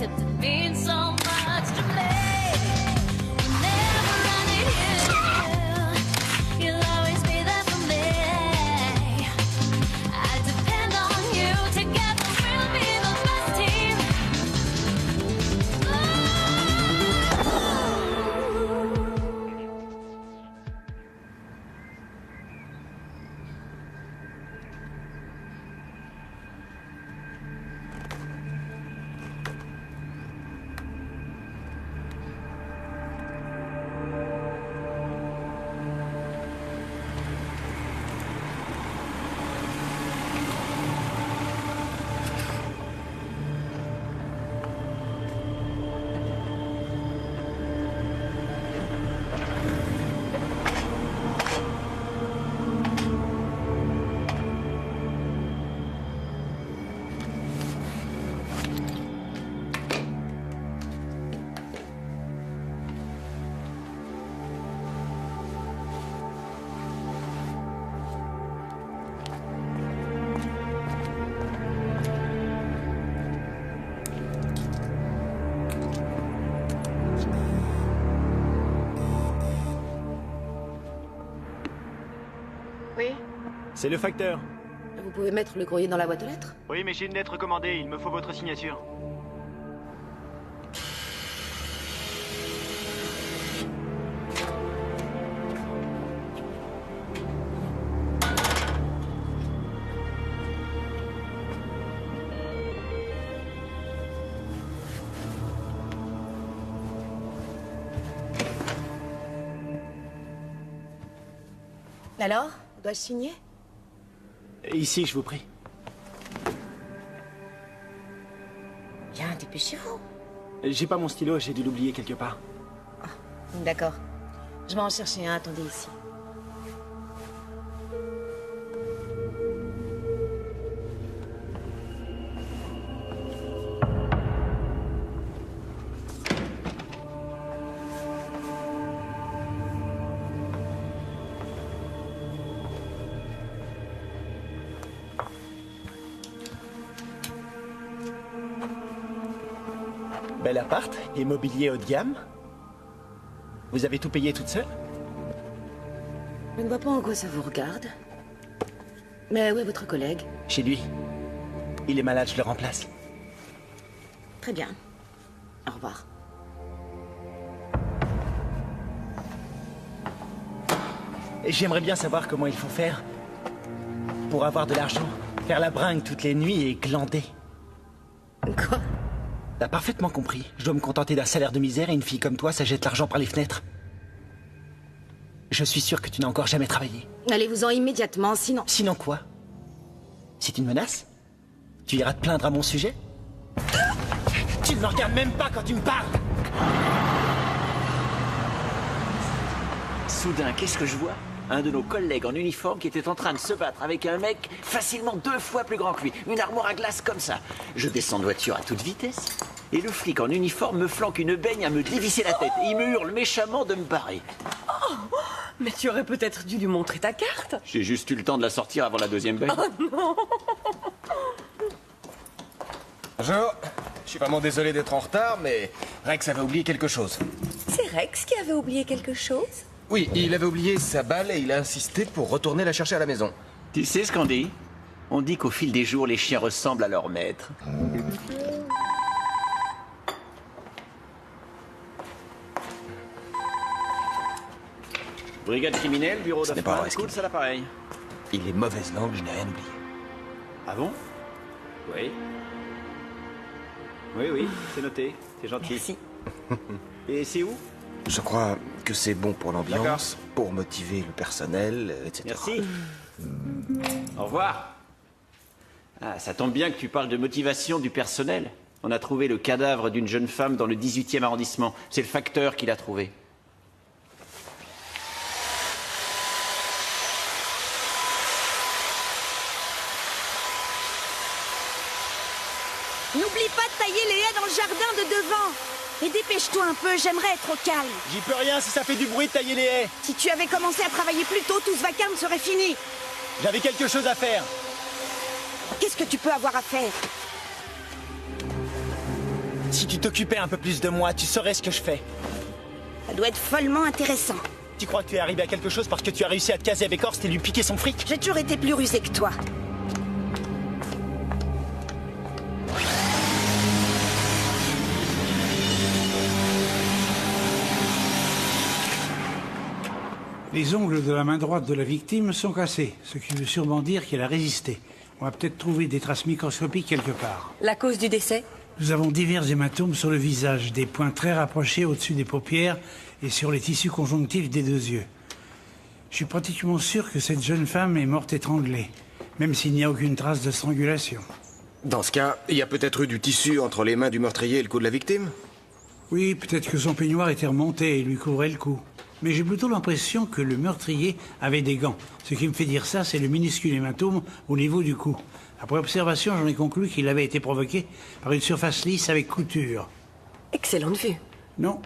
'cause it means so much to me. Whenever I need you, you'll always be there for me. I depend on you. Together we'll be the best team. Oui. C'est le facteur. Vous pouvez mettre le courrier dans la boîte aux lettres? Oui, mais j'ai une lettre commandée, il me faut votre signature. Alors? Dois-je signer? Ici, je vous prie. Bien, dépêchez-vous. J'ai pas mon stylo, j'ai dû l'oublier quelque part. D'accord. Je vais en chercher un, attendez ici. Bel appart, immobilier haut de gamme. Vous avez tout payé toute seule? Je ne vois pas en quoi ça vous regarde. Mais où est votre collègue? Chez lui. Il est malade, je le remplace. Très bien. Au revoir. Et j'aimerais bien savoir comment il faut faire pour avoir de l'argent, faire la bringue toutes les nuits et glander. Quoi? T'as parfaitement compris. Je dois me contenter d'un salaire de misère et une fille comme toi, ça jette l'argent par les fenêtres. Je suis sûr que tu n'as encore jamais travaillé. Allez-vous-en immédiatement, sinon... Sinon quoi? C'est une menace? Tu iras te plaindre à mon sujet? Tu ne me regardes même pas quand tu me parles! Soudain, qu'est-ce que je vois? Un de nos collègues en uniforme qui était en train de se battre avec un mec facilement 2 fois plus grand que lui. Une armoire à glace comme ça. Je descends de voiture à toute vitesse. Et le flic en uniforme me flanque une baigne à me dévisser la tête. Et il me hurle méchamment de me barrer. Oh, mais tu aurais peut-être dû lui montrer ta carte. J'ai juste eu le temps de la sortir avant la deuxième baigne. Oh non. Bonjour. Je suis vraiment désolé d'être en retard, mais Rex avait oublié quelque chose. C'est Rex qui avait oublié quelque chose? Oui, il avait oublié sa balle et il a insisté pour retourner la chercher à la maison. Tu sais ce qu'on dit? On dit qu'au fil des jours, les chiens ressemblent à leur maître. Brigade criminelle, bureau Ce n'est pas d'affaires, vrai, ce cool, qu'il ça l'appareil. Il est mauvaise langue, je n'ai rien oublié. Ah bon? Oui. Oui, c'est noté. C'est gentil. Merci. Et c'est où? Je crois que c'est bon pour l'ambiance, pour motiver le personnel, etc. Merci. Au revoir. Ah, ça tombe bien que tu parles de motivation du personnel. On a trouvé le cadavre d'une jeune femme dans le 18e arrondissement. C'est le facteur qui l'a trouvé. N'oublie pas de tailler les haies dans le jardin de devant. Et dépêche-toi un peu, j'aimerais être au calme. J'y peux rien si ça fait du bruit de tailler les haies. Si tu avais commencé à travailler plus tôt, tout ce vacarme serait fini. J'avais quelque chose à faire. Qu'est-ce que tu peux avoir à faire? Si tu t'occupais un peu plus de moi, tu saurais ce que je fais. Ça doit être follement intéressant. Tu crois que tu es arrivé à quelque chose parce que tu as réussi à te caser avec Horst et lui piquer son fric? J'ai toujours été plus rusé que toi. Les ongles de la main droite de la victime sont cassés, ce qui veut sûrement dire qu'elle a résisté. On va peut-être trouver des traces microscopiques quelque part. La cause du décès? Nous avons divers hématomes sur le visage, des points très rapprochés au-dessus des paupières et sur les tissus conjonctifs des 2 yeux. Je suis pratiquement sûr que cette jeune femme est morte étranglée, même s'il n'y a aucune trace de strangulation. Dans ce cas, il y a peut-être eu du tissu entre les mains du meurtrier et le cou de la victime? Oui, peut-être que son peignoir était remonté et lui couvrait le cou. Mais j'ai plutôt l'impression que le meurtrier avait des gants. Ce qui me fait dire ça, c'est le minuscule hématome au niveau du cou. Après observation, j'en ai conclu qu'il avait été provoqué par une surface lisse avec couture. Excellente vue. Non.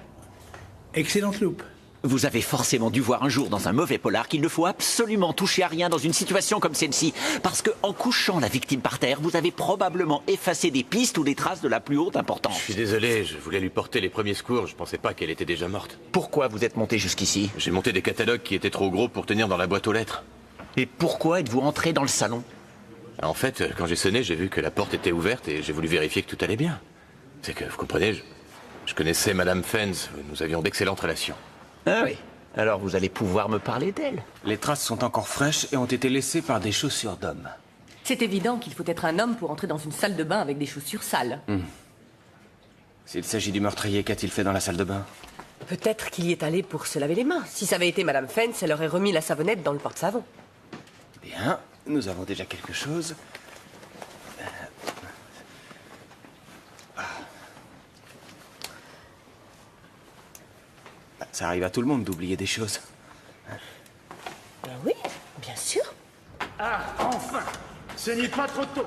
Excellente loupe. Vous avez forcément dû voir un jour dans un mauvais polar qu'il ne faut absolument toucher à rien dans une situation comme celle-ci. Parce que en couchant la victime par terre, vous avez probablement effacé des pistes ou des traces de la plus haute importance. Je suis désolé, je voulais lui porter les premiers secours, je pensais pas qu'elle était déjà morte. Pourquoi vous êtes monté jusqu'ici? J'ai monté des catalogues qui étaient trop gros pour tenir dans la boîte aux lettres. Et pourquoi êtes-vous entré dans le salon? En fait, quand j'ai sonné, j'ai vu que la porte était ouverte et j'ai voulu vérifier que tout allait bien. C'est que, vous comprenez, je connaissais Madame Fens, nous avions d'excellentes relations. Ah oui. Alors vous allez pouvoir me parler d'elle. Les traces sont encore fraîches et ont été laissées par des chaussures d'homme. C'est évident qu'il faut être un homme pour entrer dans une salle de bain avec des chaussures sales. S'il s'agit du meurtrier, qu'a-t-il fait dans la salle de bain? Peut-être qu'il y est allé pour se laver les mains. Si ça avait été Madame Fens, elle aurait remis la savonnette dans le porte-savon. Bien, nous avons déjà quelque chose. Ça arrive à tout le monde d'oublier des choses. Oui, bien sûr. Ah, enfin! Ce n'est pas trop tôt.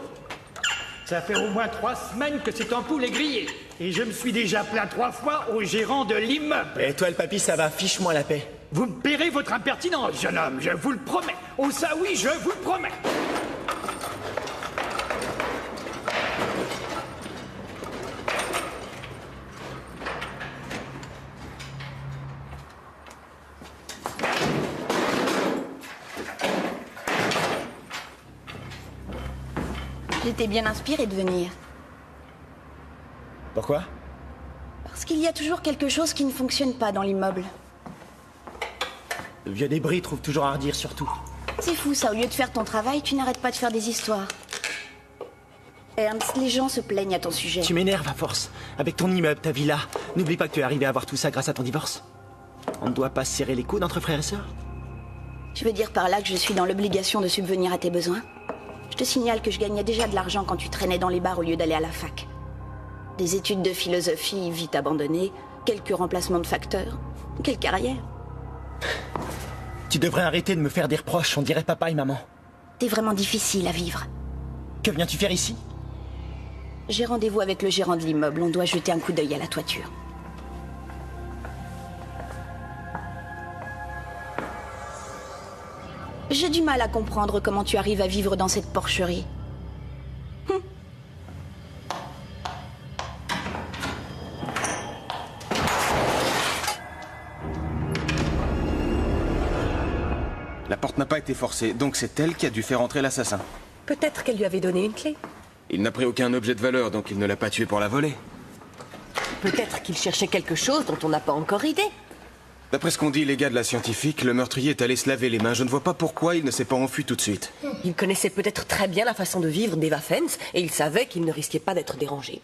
Ça fait au moins 3 semaines que cette ampoule est grillée. Et je me suis déjà plaint 3 fois au gérant de l'immeuble. Et toi, le papy, ça va, fiche-moi la paix. Vous me paierez votre impertinence, jeune homme, je vous le promets. Oh ça oui, je vous le promets. J'étais bien inspirée de venir. Pourquoi? Parce qu'il y a toujours quelque chose qui ne fonctionne pas dans l'immeuble. Le vieux débris trouve toujours à redire sur tout. C'est fou ça, au lieu de faire ton travail, tu n'arrêtes pas de faire des histoires. Ernst, les gens se plaignent à ton sujet. Tu m'énerves à force. Avec ton immeuble, ta villa. N'oublie pas que tu es arrivé à avoir tout ça grâce à ton divorce. On ne doit pas se serrer les coudes entre frères et sœurs. Tu veux dire par là que je suis dans l'obligation de subvenir à tes besoins? Je te signale que je gagnais déjà de l'argent quand tu traînais dans les bars au lieu d'aller à la fac. Des études de philosophie vite abandonnées, quelques remplacements de facteurs. Quelle carrière! Tu devrais arrêter de me faire des reproches, on dirait papa et maman. T'es vraiment difficile à vivre. Que viens-tu faire ici? J'ai rendez-vous avec le gérant de l'immeuble, on doit jeter un coup d'œil à la toiture. J'ai du mal à comprendre comment tu arrives à vivre dans cette porcherie. La porte n'a pas été forcée, donc c'est elle qui a dû faire entrer l'assassin. Peut-être qu'elle lui avait donné une clé. Il n'a pris aucun objet de valeur, donc il ne l'a pas tué pour la voler. Peut-être qu'il cherchait quelque chose dont on n'a pas encore idée. D'après ce qu'ont dit les gars de la scientifique, le meurtrier est allé se laver les mains. Je ne vois pas pourquoi il ne s'est pas enfui tout de suite. Il connaissait peut-être très bien la façon de vivre d'Eva Fens et il savait qu'il ne risquait pas d'être dérangé.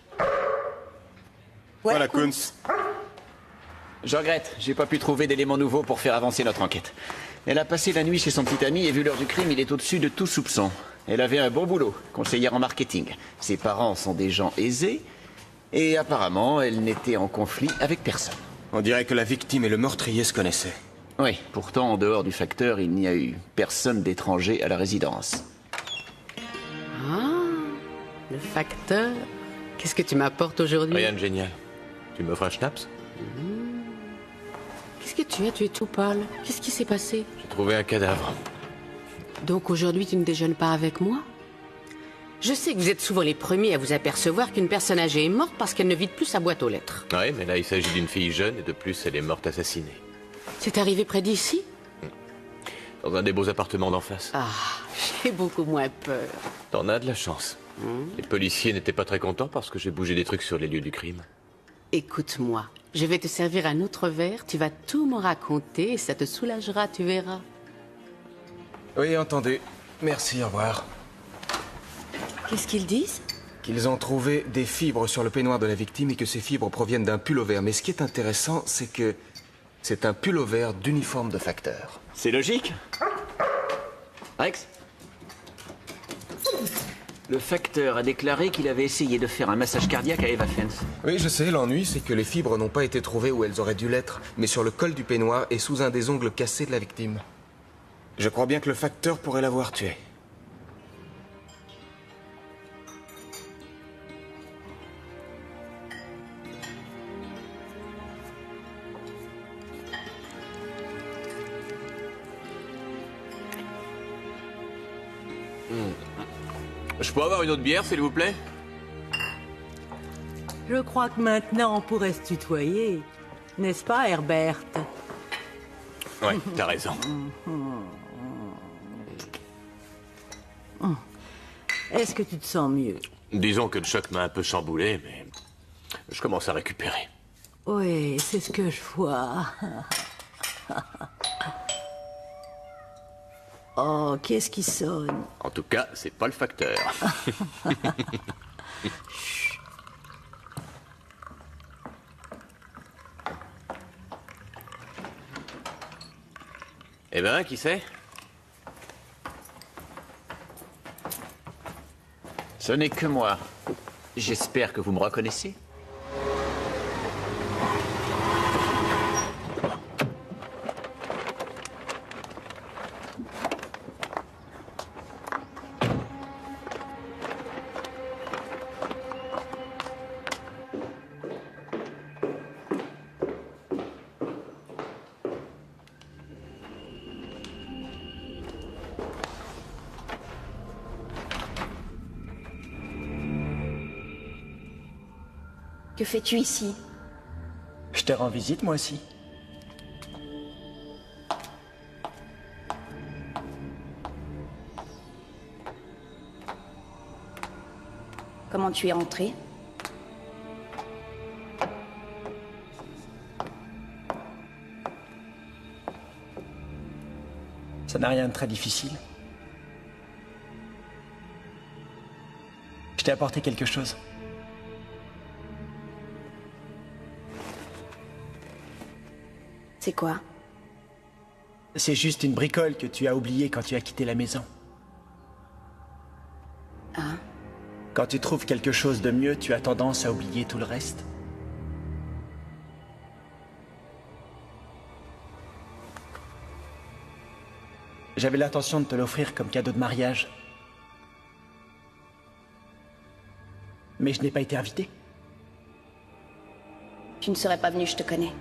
Voilà, Kunz. Je regrette, j'ai pas pu trouver d'éléments nouveaux pour faire avancer notre enquête. Elle a passé la nuit chez son petit ami et vu l'heure du crime, il est au-dessus de tout soupçon. Elle avait un bon boulot, conseillère en marketing. Ses parents sont des gens aisés et apparemment, elle n'était en conflit avec personne. On dirait que la victime et le meurtrier se connaissaient. Oui, pourtant, en dehors du facteur, il n'y a eu personne d'étranger à la résidence. Ah, le facteur. Qu'est-ce que tu m'apportes aujourd'hui? Rien de génial. Tu m'offres un schnapps? Qu'est-ce que tu as? Tu es tout pâle. Qu'est-ce qui s'est passé? J'ai trouvé un cadavre. Donc aujourd'hui, tu ne déjeunes pas avec moi? Je sais que vous êtes souvent les premiers à vous apercevoir qu'une personne âgée est morte parce qu'elle ne vide plus sa boîte aux lettres. Ouais, mais là, il s'agit d'une fille jeune et de plus, elle est morte assassinée. C'est arrivé près d'ici? Dans un des beaux appartements d'en face. Ah, j'ai beaucoup moins peur. T'en as de la chance. Les policiers n'étaient pas très contents parce que j'ai bougé des trucs sur les lieux du crime. Écoute-moi, je vais te servir un autre verre, tu vas tout me raconter et ça te soulagera, tu verras. Oui, entendu. Merci, au revoir. Qu'est-ce qu'ils disent? Qu'ils ont trouvé des fibres sur le peignoir de la victime et que ces fibres proviennent d'un pullover. Mais ce qui est intéressant, c'est que c'est un pullover d'uniforme de facteur. C'est logique. Rex? Le facteur a déclaré qu'il avait essayé de faire un massage cardiaque à Eva Fence. Oui, je sais, l'ennui, c'est que les fibres n'ont pas été trouvées où elles auraient dû l'être, mais sur le col du peignoir et sous un des ongles cassés de la victime. Je crois bien que le facteur pourrait l'avoir tuée. Je peux avoir une autre bière, s'il vous plaît? Je crois que maintenant on pourrait se tutoyer. N'est-ce pas, Herbert? Ouais, t'as raison. Est-ce que tu te sens mieux? Disons que le choc m'a un peu chamboulé, mais je commence à récupérer. Oui, c'est ce que je vois. Oh, qu'est-ce qui sonne? En tout cas, c'est pas le facteur. Eh ben, qui c'est? Ce n'est que moi. J'espère que vous me reconnaissez. Que fais-tu ici? Je te rends visite, moi aussi. Comment tu es entré? Ça n'a rien de très difficile. Je t'ai apporté quelque chose. C'est quoi? C'est juste une bricole que tu as oubliée quand tu as quitté la maison. Ah. Quand tu trouves quelque chose de mieux, tu as tendance à oublier tout le reste. J'avais l'intention de te l'offrir comme cadeau de mariage. Mais je n'ai pas été invité. Tu ne serais pas venu, je te connais.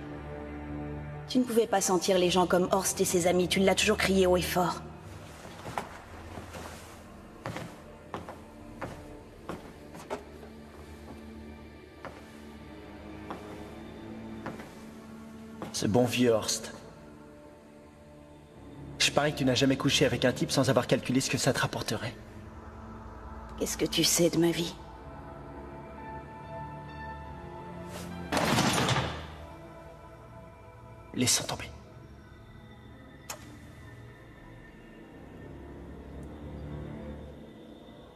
Tu ne pouvais pas sentir les gens comme Horst et ses amis, tu l'as toujours crié haut et fort. Ce bon vieux Horst. Je parie que tu n'as jamais couché avec un type sans avoir calculé ce que ça te rapporterait. Qu'est-ce que tu sais de ma vie? Laissons tomber.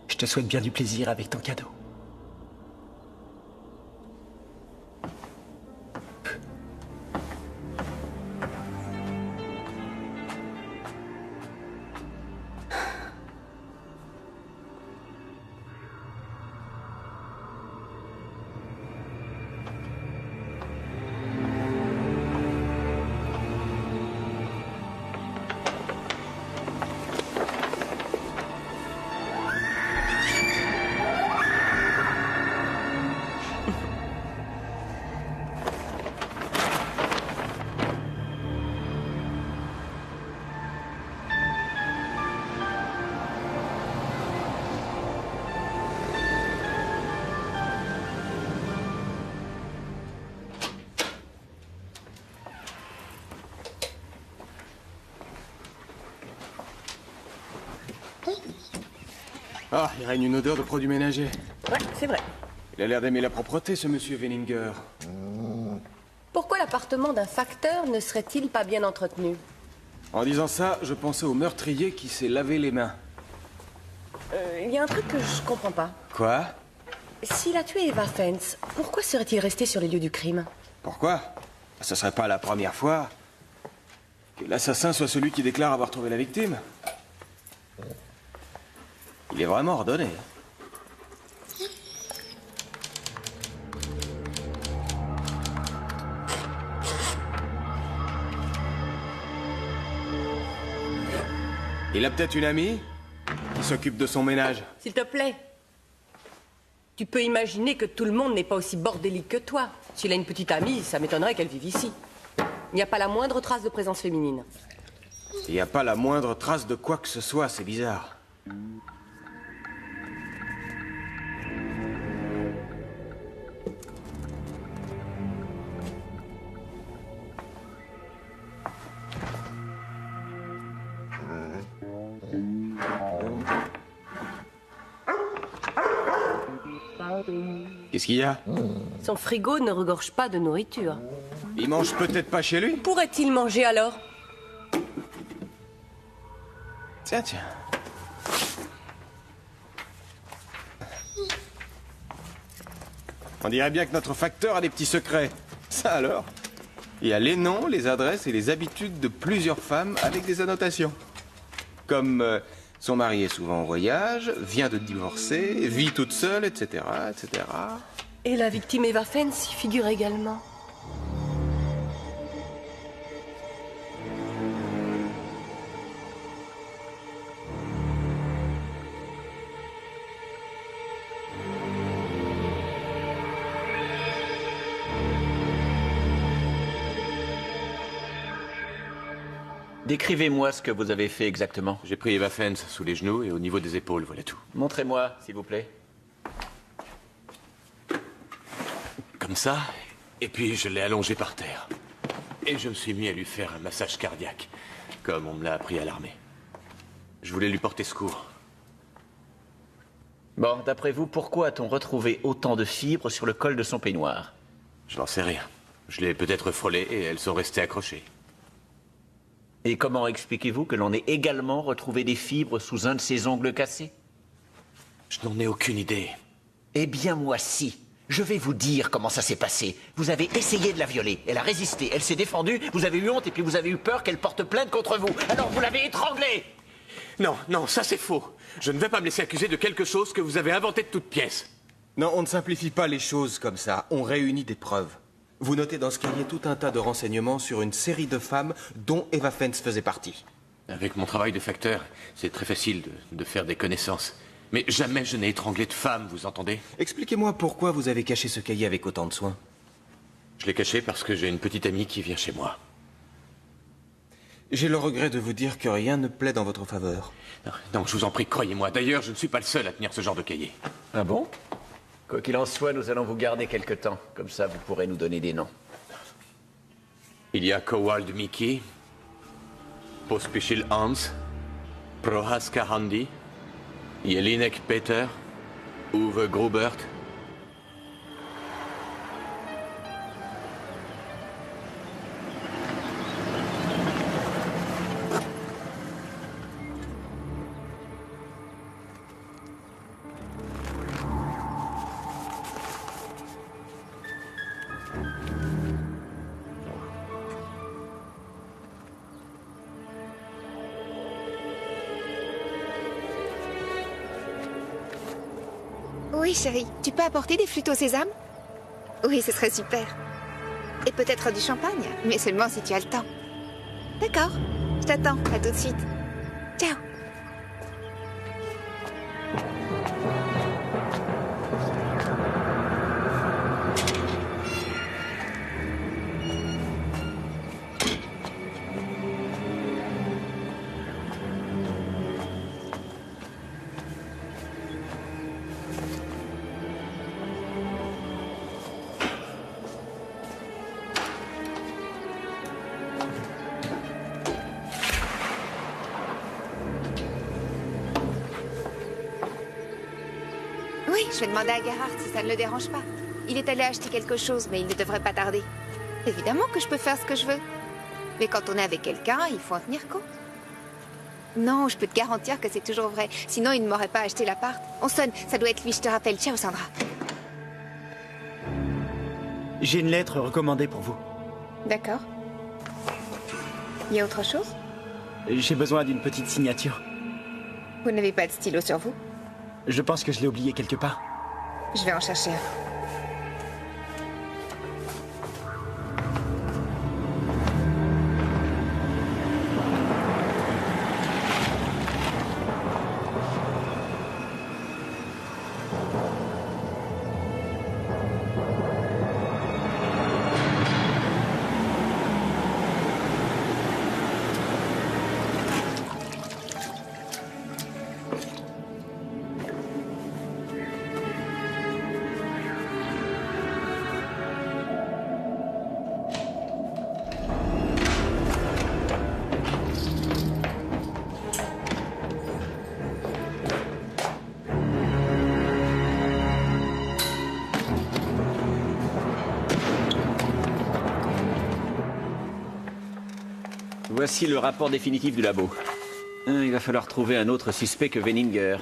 Je te souhaite bien du plaisir avec ton cadeau. Ah, il règne une odeur de produits ménagers. Ouais, c'est vrai. Il a l'air d'aimer la propreté, ce monsieur Wellinger. Pourquoi l'appartement d'un facteur ne serait-il pas bien entretenu? En disant ça, je pensais au meurtrier qui s'est lavé les mains. Il y a un truc que je comprends pas. Quoi? S'il a tué Eva Fence, pourquoi serait-il resté sur les lieux du crime? Pourquoi? Ce serait pas la première fois que l'assassin soit celui qui déclare avoir trouvé la victime. Il est vraiment ordonné. Il a peut-être une amie qui s'occupe de son ménage. S'il te plaît. Tu peux imaginer que tout le monde n'est pas aussi bordélique que toi. S'il a une petite amie, ça m'étonnerait qu'elle vive ici. Il n'y a pas la moindre trace de présence féminine. Il n'y a pas la moindre trace de quoi que ce soit, c'est bizarre. Qu'est-ce qu'il y a? Son frigo ne regorge pas de nourriture. Il mange peut-être pas chez lui? Pourrait-il manger alors? Tiens. On dirait bien que notre facteur a des petits secrets. Ça alors? Il y a les noms, les adresses et les habitudes de plusieurs femmes avec des annotations. Comme son mari est souvent en voyage, vient de divorcer, vit toute seule, etc., etc. Et la victime Eva Fence y figure également. Décrivez-moi ce que vous avez fait exactement. J'ai pris Eva Fence sous les genoux et au niveau des épaules, voilà tout. Montrez-moi, s'il vous plaît. Comme ça, et puis je l'ai allongée par terre. Et je me suis mis à lui faire un massage cardiaque, comme on me l'a appris à l'armée. Je voulais lui porter secours. Bon, d'après vous, pourquoi a-t-on retrouvé autant de fibres sur le col de son peignoir? Je n'en sais rien. Je l'ai peut-être frôlée et elles sont restées accrochées. Et comment expliquez-vous que l'on ait également retrouvé des fibres sous un de ses ongles cassés? Je n'en ai aucune idée. Eh bien, moi, si. Je vais vous dire comment ça s'est passé. Vous avez essayé de la violer. Elle a résisté. Elle s'est défendue. Vous avez eu honte et puis vous avez eu peur qu'elle porte plainte contre vous. Alors vous l'avez étranglée. Non, ça c'est faux. Je ne vais pas me laisser accuser de quelque chose que vous avez inventé de toutes pièces. Non, on ne simplifie pas les choses comme ça. On réunit des preuves. Vous notez dans ce cahier tout un tas de renseignements sur une série de femmes dont Eva Fence faisait partie. Avec mon travail de facteur, c'est très facile de faire des connaissances. Mais jamais je n'ai étranglé de femme, vous entendez? Expliquez-moi pourquoi vous avez caché ce cahier avec autant de soin. Je l'ai caché parce que j'ai une petite amie qui vient chez moi. J'ai le regret de vous dire que rien ne plaît dans votre faveur. Donc je vous en prie, croyez-moi. D'ailleurs, je ne suis pas le seul à tenir ce genre de cahier. Ah bon? Quoi qu'il en soit, nous allons vous garder quelque temps. Comme ça, vous pourrez nous donner des noms. Il y a Kowald Miki, Pospisil Hans, Prohaska Handi, Jelinek Peter, Uwe Grubert. Oui, chérie. Tu peux apporter des flûtes au sésame? Oui, ce serait super. Et peut-être du champagne, mais seulement si tu as le temps. D'accord. Je t'attends. À tout de suite. Ciao. Je vais demander à Gerhardt si ça ne le dérange pas. Il est allé acheter quelque chose, mais il ne devrait pas tarder. Évidemment que je peux faire ce que je veux. Mais quand on est avec quelqu'un, il faut en tenir compte. Non, je peux te garantir que c'est toujours vrai. Sinon, il ne m'aurait pas acheté l'appart. On sonne, ça doit être lui, je te rappelle. Ciao, Sandra. J'ai une lettre recommandée pour vous. D'accord. Il y a autre chose? J'ai besoin d'une petite signature. Vous n'avez pas de stylo sur vous? Je pense que je l'ai oublié quelque part. Je vais en chercher un. Voici le rapport définitif du labo. Il va falloir trouver un autre suspect que Wenninger.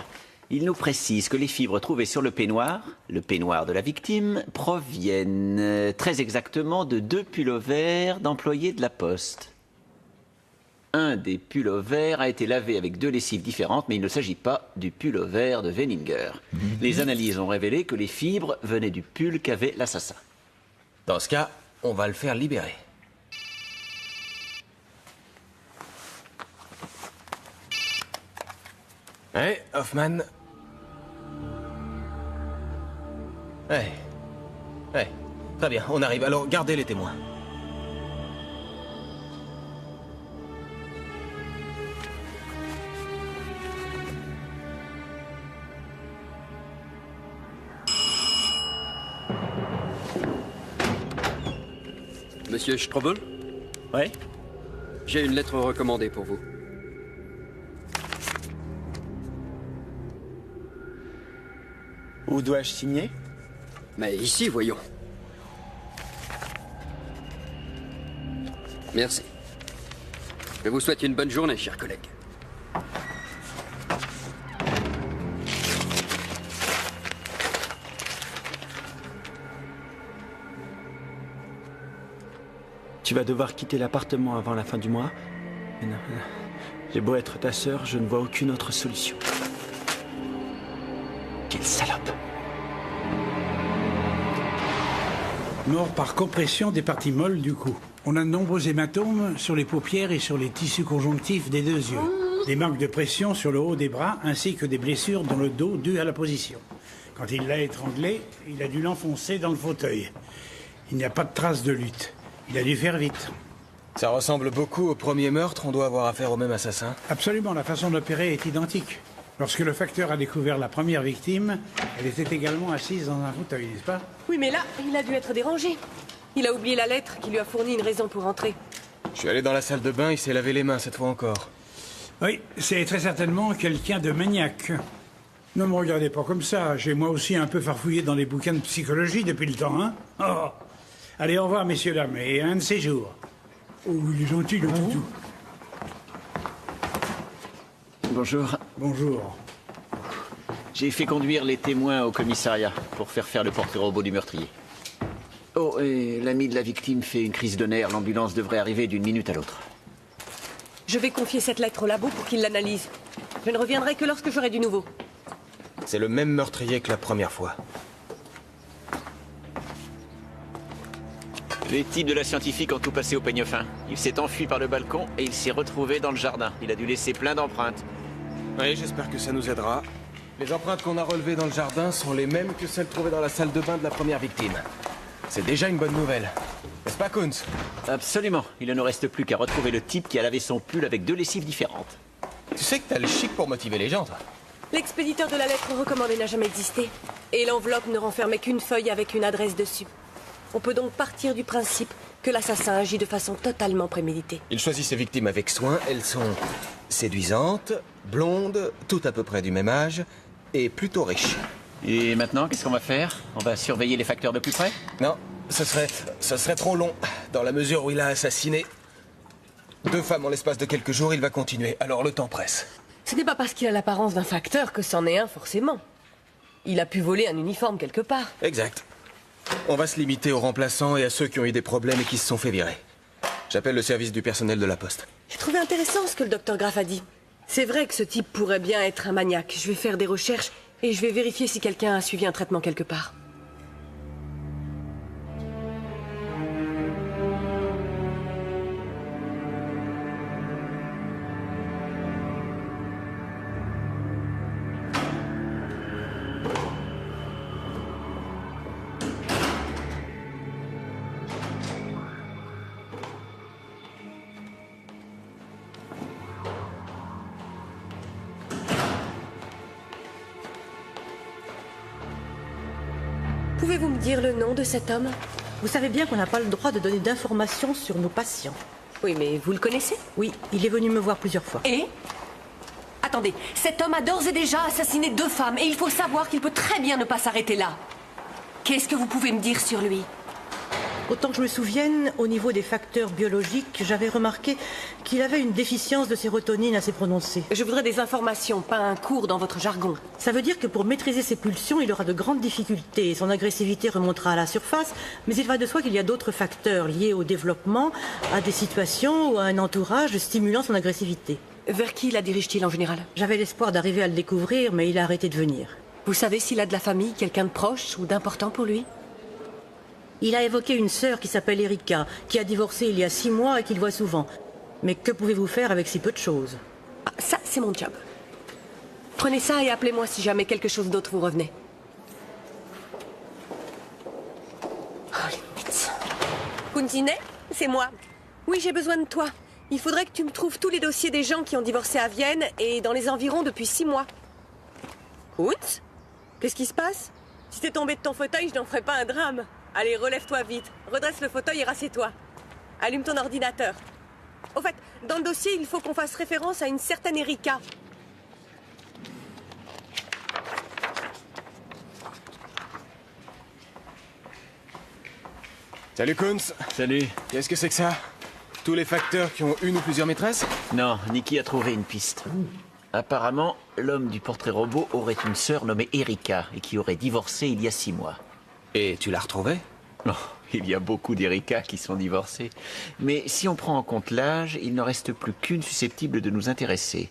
Il nous précise que les fibres trouvées sur le peignoir de la victime, proviennent très exactement de 2 pullovers d'employés de la Poste. Un des pullovers a été lavé avec 2 lessives différentes, mais il ne s'agit pas du pullover de Wenninger. Les analyses ont révélé que les fibres venaient du pull qu'avait l'assassin. Dans ce cas, on va le faire libérer. Hey, Hoffman. Hey, très bien, on arrive. Alors, gardez les témoins. Monsieur Strobel? Ouais? J'ai une lettre recommandée pour vous. Où dois-je signer? Mais ici, voyons. Merci. Je vous souhaite une bonne journée, chers collègues. Tu vas devoir quitter l'appartement avant la fin du mois. Mais non. J'ai beau être ta sœur, je ne vois aucune autre solution. Quelle salope! Mort par compression des parties molles du cou. On a de nombreux hématomes sur les paupières et sur les tissus conjonctifs des 2 yeux. Des marques de pression sur le haut des bras ainsi que des blessures dans le dos dues à la position. Quand il l'a étranglé, il a dû l'enfoncer dans le fauteuil. Il n'y a pas de trace de lutte. Il a dû faire vite. Ça ressemble beaucoup au premier meurtre, on doit avoir affaire au même assassin. Absolument, la façon d'opérer est identique. Lorsque le facteur a découvert la première victime, elle était également assise dans un fauteuil, n'est-ce pas? Oui, mais là, il a dû être dérangé. Il a oublié la lettre qui lui a fourni une raison pour entrer. Je suis allé dans la salle de bain, il s'est lavé les mains cette fois encore. Oui, c'est très certainement quelqu'un de maniaque. Ne me regardez pas comme ça, j'ai moi aussi un peu farfouillé dans les bouquins de psychologie depuis le temps, hein? Oh. Allez, au revoir, messieurs, dames, et un de ces jours. Oh, il est gentil, le toutou. Bonjour. Bonjour. J'ai fait conduire les témoins au commissariat pour faire le portrait robot du meurtrier. Oh, et l'ami de la victime fait une crise de nerfs. L'ambulance devrait arriver d'une minute à l'autre. Je vais confier cette lettre au labo pour qu'il l'analyse. Je ne reviendrai que lorsque j'aurai du nouveau. C'est le même meurtrier que la première fois. Les types de la scientifique ont tout passé au peigne fin. Il s'est enfui par le balcon et il s'est retrouvé dans le jardin. Il a dû laisser plein d'empreintes. Oui, j'espère que ça nous aidera. Les empreintes qu'on a relevées dans le jardin sont les mêmes que celles trouvées dans la salle de bain de la première victime. C'est déjà une bonne nouvelle. N'est-ce pas, Kunz? Absolument. Il ne nous reste plus qu'à retrouver le type qui a lavé son pull avec 2 lessives différentes. Tu sais que t'as le chic pour motiver les gens, toi. L'expéditeur de la lettre recommandée n'a jamais existé. Et l'enveloppe ne renfermait qu'une feuille avec une adresse dessus. On peut donc partir du principe que l'assassin agit de façon totalement préméditée. Il choisit ses victimes avec soin. Elles sont séduisantes, blondes, toutes à peu près du même âge, et plutôt riches. Et maintenant, qu'est-ce qu'on va faire? On va surveiller les facteurs de plus près? Non, ce serait trop long. Dans la mesure où il a assassiné 2 femmes en l'espace de quelques jours, il va continuer. Alors le temps presse. Ce n'est pas parce qu'il a l'apparence d'un facteur que c'en est un forcément. Il a pu voler un uniforme quelque part. Exact. On va se limiter aux remplaçants et à ceux qui ont eu des problèmes et qui se sont fait virer. J'appelle le service du personnel de la poste. J'ai trouvé intéressant ce que le docteur Graff a dit. C'est vrai que ce type pourrait bien être un maniaque. Je vais faire des recherches et je vais vérifier si quelqu'un a suivi un traitement quelque part. Pouvez-vous me dire le nom de cet homme? Vous savez bien qu'on n'a pas le droit de donner d'informations sur nos patients. Oui, mais vous le connaissez? Oui, il est venu me voir plusieurs fois. Et? Attendez, cet homme a d'ores et déjà assassiné 2 femmes et il faut savoir qu'il peut très bien ne pas s'arrêter là. Qu'est-ce que vous pouvez me dire sur lui? Autant que je me souvienne, au niveau des facteurs biologiques, j'avais remarqué qu'il avait une déficience de sérotonine assez prononcée. Je voudrais des informations, pas un cours dans votre jargon. Ça veut dire que pour maîtriser ses pulsions, il aura de grandes difficultés. Son agressivité remontera à la surface, mais il va de soi qu'il y a d'autres facteurs liés au développement, à des situations ou à un entourage stimulant son agressivité. Vers qui la dirige-t-il en général? J'avais l'espoir d'arriver à le découvrir, mais il a arrêté de venir. Vous savez s'il a de la famille, quelqu'un de proche ou d'important pour lui? Il a évoqué une sœur qui s'appelle Erika, qui a divorcé il y a 6 mois et qu'il voit souvent. Mais que pouvez-vous faire avec si peu de choses? Ah, ça, c'est mon job. Prenez ça et appelez-moi si jamais quelque chose d'autre vous revenait. Oh, les médecins. Kuntine, c'est moi. Oui, j'ai besoin de toi. Il faudrait que tu me trouves tous les dossiers des gens qui ont divorcé à Vienne et dans les environs depuis 6 mois. Kuntz? Qu'est-ce qui se passe? Si t'es tombé de ton fauteuil, je n'en ferai pas un drame. Allez, relève-toi vite. Redresse le fauteuil et rassieds-toi. Allume ton ordinateur. Au fait, dans le dossier, il faut qu'on fasse référence à une certaine Erika. Salut Kunz. Salut. Qu'est-ce que c'est que ça? Tous les facteurs qui ont une ou plusieurs maîtresses? Non, Nikki a trouvé une piste. Apparemment, l'homme du portrait robot aurait une sœur nommée Erika et qui aurait divorcé il y a 6 mois. Et tu l'as retrouvée? Non, il y a beaucoup d'Erika qui sont divorcées. Mais si on prend en compte l'âge, il ne reste plus qu'une susceptible de nous intéresser.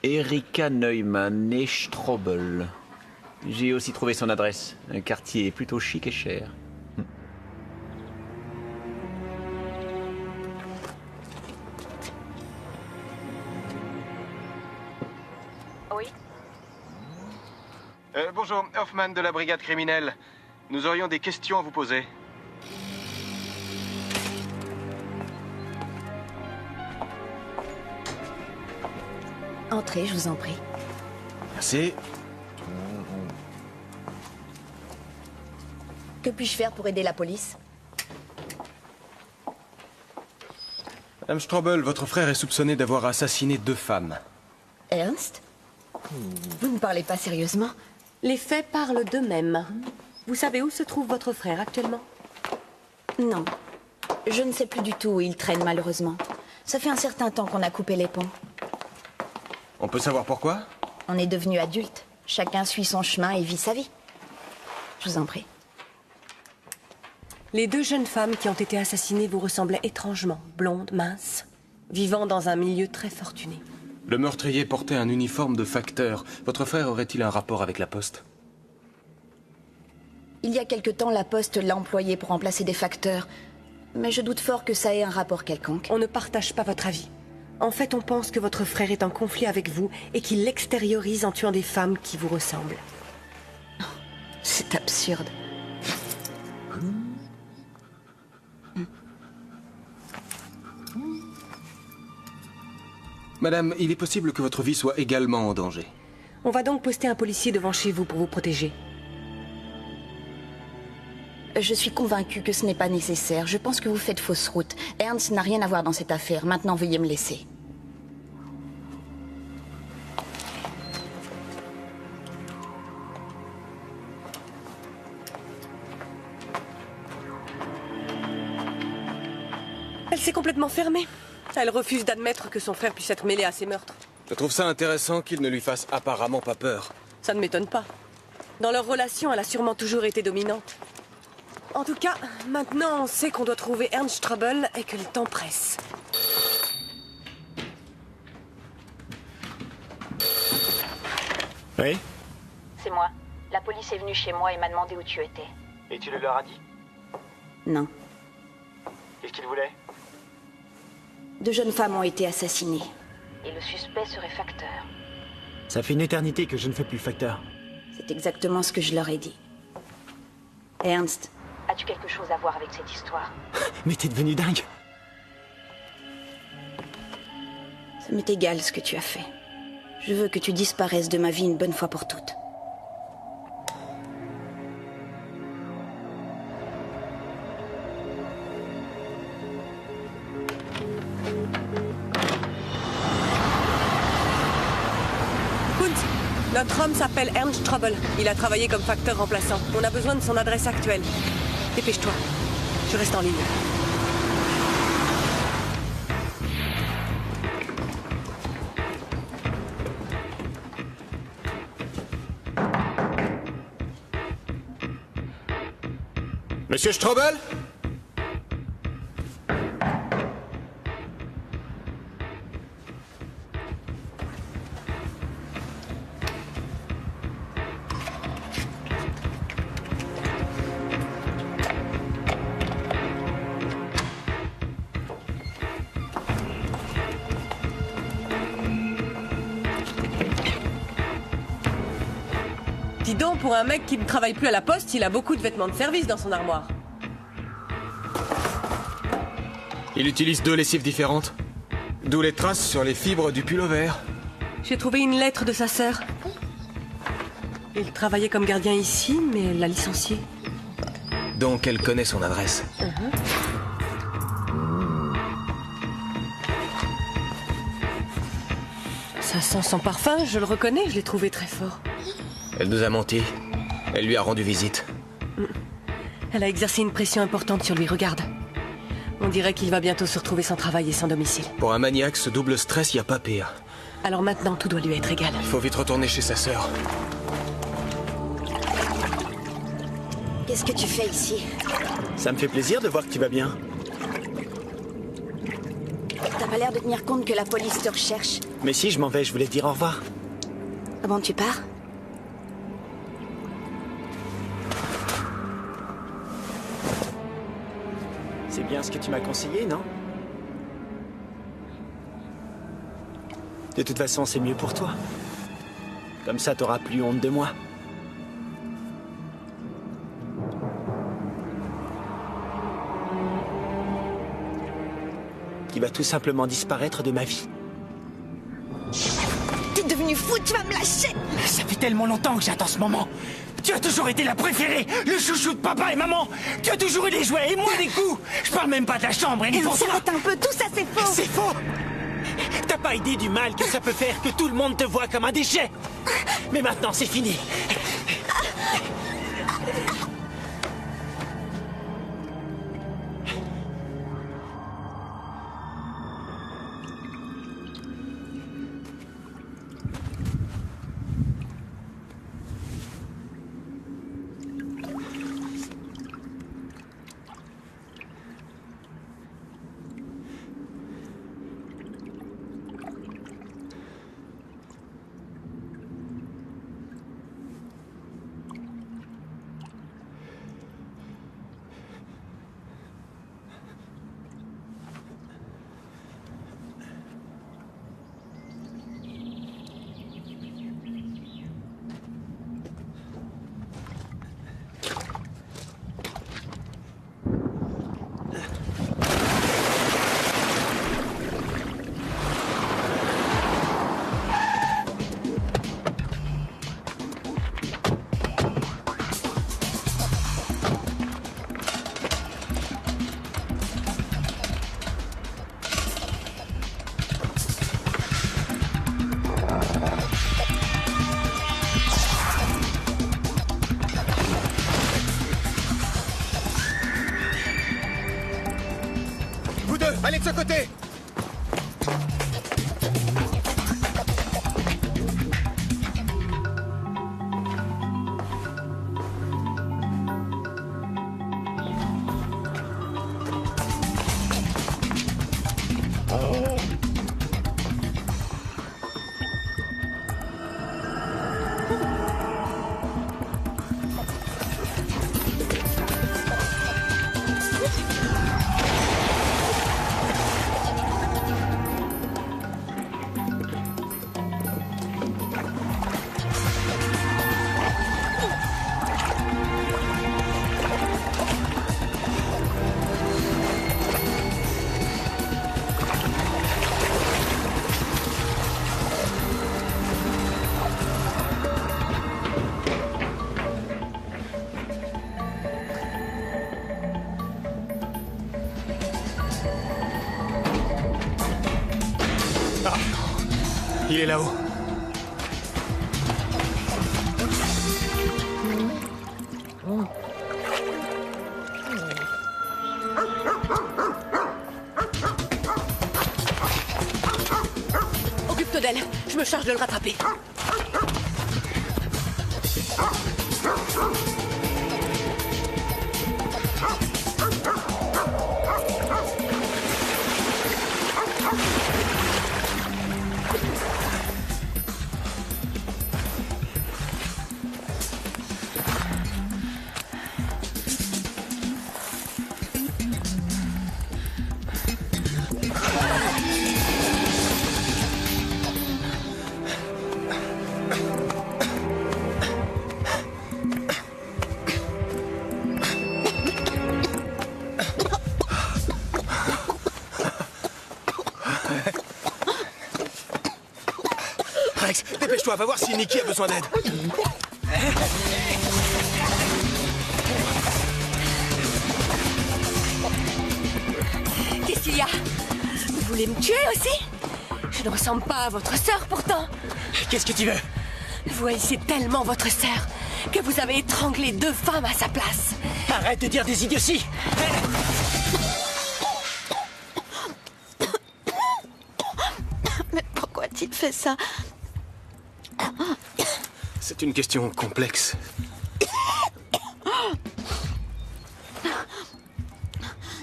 Erika Neumann, née Strobel. J'ai aussi trouvé son adresse. Un quartier plutôt chic et cher. Oui. Bonjour, Hoffman de la brigade criminelle. Nous aurions des questions à vous poser. Entrez, je vous en prie. Merci. Que puis-je faire pour aider la police? Madame Strobel, votre frère est soupçonné d'avoir assassiné 2 femmes. Ernst? Vous ne parlez pas sérieusement? Les faits parlent d'eux-mêmes. Vous savez où se trouve votre frère actuellement? Non. Je ne sais plus du tout où il traîne, malheureusement. Ça fait un certain temps qu'on a coupé les ponts. On peut savoir pourquoi? On est devenus adultes. Chacun suit son chemin et vit sa vie. Je vous en prie. Les 2 jeunes femmes qui ont été assassinées vous ressemblaient étrangement. Blondes, minces, vivant dans un milieu très fortuné. Le meurtrier portait un uniforme de facteur. Votre frère aurait-il un rapport avec la poste? Il y a quelque temps, la Poste l'a employé pour remplacer des facteurs. Mais je doute fort que ça ait un rapport quelconque. On ne partage pas votre avis. En fait, on pense que votre frère est en conflit avec vous et qu'il l'extériorise en tuant des femmes qui vous ressemblent. C'est absurde. Madame, il est possible que votre vie soit également en danger. On va donc poster un policier devant chez vous pour vous protéger. Je suis convaincue que ce n'est pas nécessaire. Je pense que vous faites fausse route. Ernst n'a rien à voir dans cette affaire. Maintenant, veuillez me laisser. Elle s'est complètement fermée. Elle refuse d'admettre que son frère puisse être mêlé à ces meurtres. Je trouve ça intéressant qu'il ne lui fasse apparemment pas peur. Ça ne m'étonne pas. Dans leur relation, elle a sûrement toujours été dominante. En tout cas, maintenant on sait qu'on doit trouver Ernst Strobel et que le temps presse. Oui? C'est moi. La police est venue chez moi et m'a demandé où tu étais. Et tu le leur as dit? Non. Qu'est-ce qu'ils voulaient? 2 jeunes femmes ont été assassinées. Et le suspect serait facteur. Ça fait une éternité que je ne fais plus facteur. C'est exactement ce que je leur ai dit. Ernst, as-tu quelque chose à voir avec cette histoire? Mais t'es devenu dingue. Ça m'est égal ce que tu as fait. Je veux que tu disparaisses de ma vie une bonne fois pour toutes. Kuntz, notre homme s'appelle Ernst Strobel. Il a travaillé comme facteur remplaçant. On a besoin de son adresse actuelle. Dépêche-toi. Je reste en ligne. Monsieur Strobel? Dis donc, pour un mec qui ne travaille plus à la poste, il a beaucoup de vêtements de service dans son armoire. Il utilise 2 lessives différentes. D'où les traces sur les fibres du pullover. J'ai trouvé une lettre de sa sœur. Il travaillait comme gardien ici, mais elle l'a licencié. Donc elle connaît son adresse. Ça sent son parfum, je le reconnais, je l'ai trouvé très fort. Elle nous a menti. Elle lui a rendu visite. Elle a exercé une pression importante sur lui, regarde. On dirait qu'il va bientôt se retrouver sans travail et sans domicile. Pour un maniaque, ce double stress, y a pas pire. Alors maintenant, tout doit lui être égal. Il faut vite retourner chez sa sœur. Qu'est-ce que tu fais ici? Ça me fait plaisir de voir que tu vas bien. T'as pas l'air de tenir compte que la police te recherche. Mais si, je m'en vais, je voulais te dire au revoir. Ah bon, tu pars? C'est bien ce que tu m'as conseillé, non? De toute façon, c'est mieux pour toi. Comme ça, t'auras plus honte de moi. Qui va tout simplement disparaître de ma vie. T'es devenu fou, tu vas me lâcher! Ça fait tellement longtemps que j'attends ce moment. Tu as toujours été la préférée, le chouchou de papa et maman. Tu as toujours eu des jouets et moi des coups. Je parle même pas de la chambre et ni Et on pour toi. s'arrête un peu, tout ça c'est faux! C'est faux. T'as pas idée du mal que ça peut faire que tout le monde te voit comme un déchet. Mais maintenant, c'est fini. allez de ce côté! Il est là-haut. Occupe-toi d'elle, je me charge de le rattraper. Rex, dépêche-toi, va voir si Nikki a besoin d'aide. Qu'est-ce qu'il y a? Vous voulez me tuer aussi? Je ne ressemble pas à votre sœur pourtant. Qu'est-ce que tu veux? Vous haïssez tellement votre sœur que vous avez étranglé 2 femmes à sa place. Arrête de dire des idioties! Mais pourquoi a-t-il fait ça? C'est une question complexe.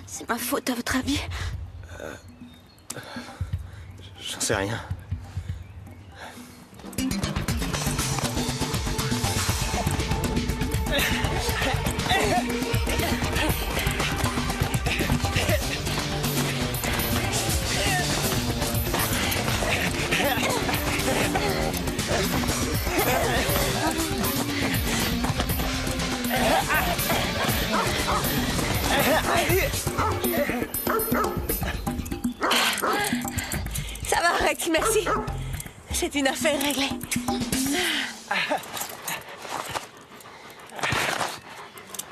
C'est ma faute, à votre avis? J'en sais rien. Ça va, Rex, merci. C'est une affaire réglée.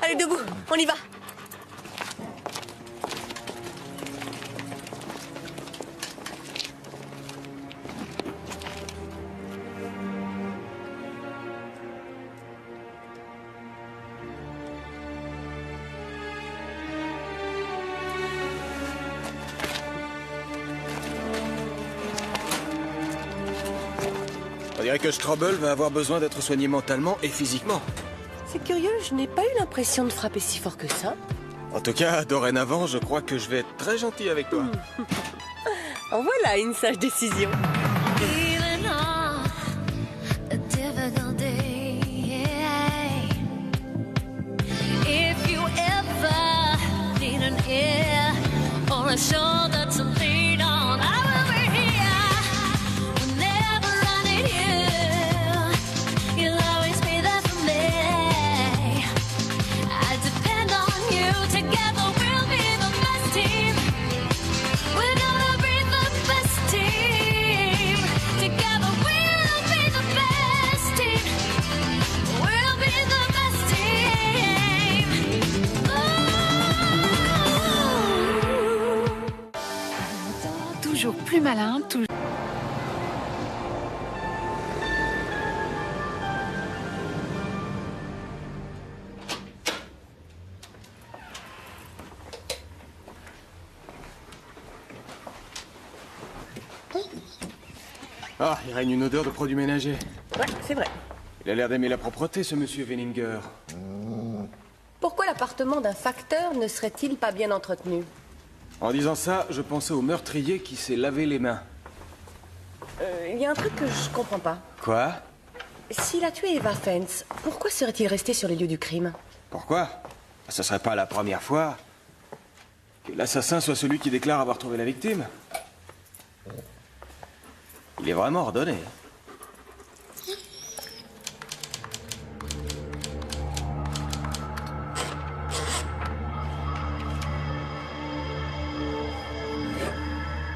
Allez, debout, on y va. On dirait que Strobel va avoir besoin d'être soigné mentalement et physiquement. C'est curieux, je n'ai pas eu l'impression de frapper si fort que ça. En tout cas, dorénavant, je crois que je vais être très gentil avec toi. En voilà une sage décision. Even on a difficult day, yeah. If you ever need an ear or a shoulder to lean on, I will be here whenever I need you. You'll always be there for me. I depend on you. Together we'll be the best team. We're gonna be the best team. Together we'll be the best team. We'll be the best team. Toujours plus malin, toujours... Ah, il règne une odeur de produits ménagers. Ouais, c'est vrai. Il a l'air d'aimer la propreté, ce monsieur Wenninger. Pourquoi l'appartement d'un facteur ne serait-il pas bien entretenu? En disant ça, je pensais au meurtrier qui s'est lavé les mains. Il y a un truc que je comprends pas. Quoi? S'il a tué Eva Fence, pourquoi serait-il resté sur les lieux du crime? Pourquoi? Ce serait pas la première fois que l'assassin soit celui qui déclare avoir trouvé la victime. Il est vraiment ordonné.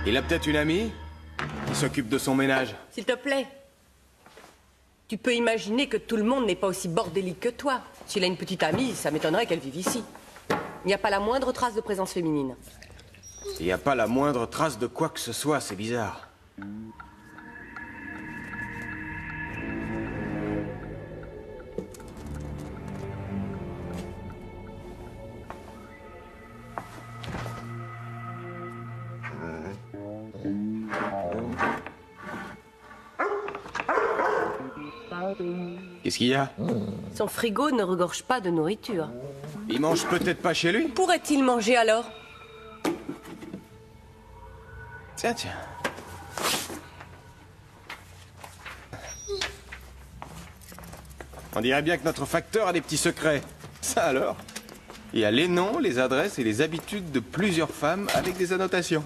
Il a peut-être une amie qui s'occupe de son ménage. S'il te plaît. Tu peux imaginer que tout le monde n'est pas aussi bordélique que toi. S'il a une petite amie, ça m'étonnerait qu'elle vive ici. Il n'y a pas la moindre trace de présence féminine. Il n'y a pas la moindre trace de quoi que ce soit, c'est bizarre. Qu'est-ce qu'il y a? Son frigo ne regorge pas de nourriture. Il mange peut-être pas chez lui? Pourrait-il manger alors? Tiens. On dirait bien que notre facteur a des petits secrets. Ça alors? Il y a les noms, les adresses et les habitudes de plusieurs femmes avec des annotations.